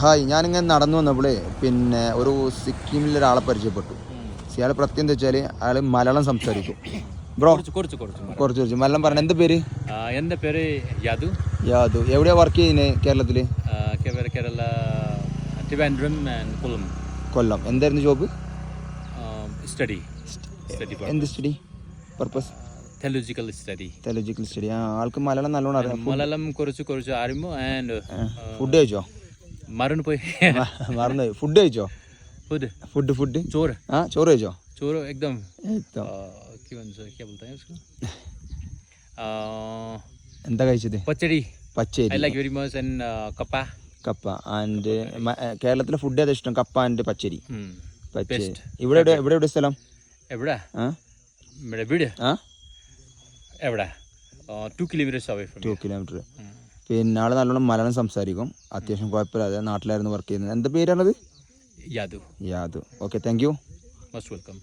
Hi, ഞാനിങ്ങനെ നടന്നു വന്നപ്പോഴേ പിന്നെ ഒരു സിക്കിമിൽ ഒരാളെ പരിചയപ്പെട്ടു. അയാൾ പ്രത്യേകം എന്താ വെച്ചാൽ അയാൾ മലയാളം സംസാരിക്കും. ബ്രോ കുറച്ച് മലയാളം പറഞ്ഞ. എന്താ പേര്? എൻ്റെ പേര് യാദു. യാദു. എവിടെയാ വർക്ക് ചെയ്യുന്നത് കേരളത്തിൽ? കേരള ട്രിവാൻഡ്രം ആൻഡ് കൊല്ലം. എന്തായിരുന്നു ജോബ്? സ്റ്റഡി. എന്ത് സ്റ്റഡി പർപ്പസ്? theological study. ആൾക്ക് മലയാളം നല്ലോണം അറിയാം. മലയാളം കുറച്ച് അറിയുമോ? ആൻഡ് ഫുഡ് കഴിച്ചോ? മറന്നുപോയി. ഫുഡ് കഴിച്ചോ? ഫുഡ് ചോറ് കഴിച്ചോ? ചോറ് एकदम എന്താ കഴിച്ചത്? പച്ചടി. I like very much. And കപ്പ. ആൻഡ് കേരളത്തിലെ ഫുഡ് ഏതാ ഇഷ്ടം? കപ്പ ആൻഡ് പച്ചരി. ഇവിടെ സ്ഥലം എവിടെ? വീട് എവിടെ? 2 kilometers away from 2 kilometer. പിന്നെ ആള് നല്ലോണം മലയാളം സംസാരിക്കും. അത്യാവശ്യം കുഴപ്പമില്ലാതെ നാട്ടിലായിരുന്നു വർക്ക് ചെയ്യുന്നത്. എന്താ പേരാണത്? Yadu. Okay, thank you. Most welcome.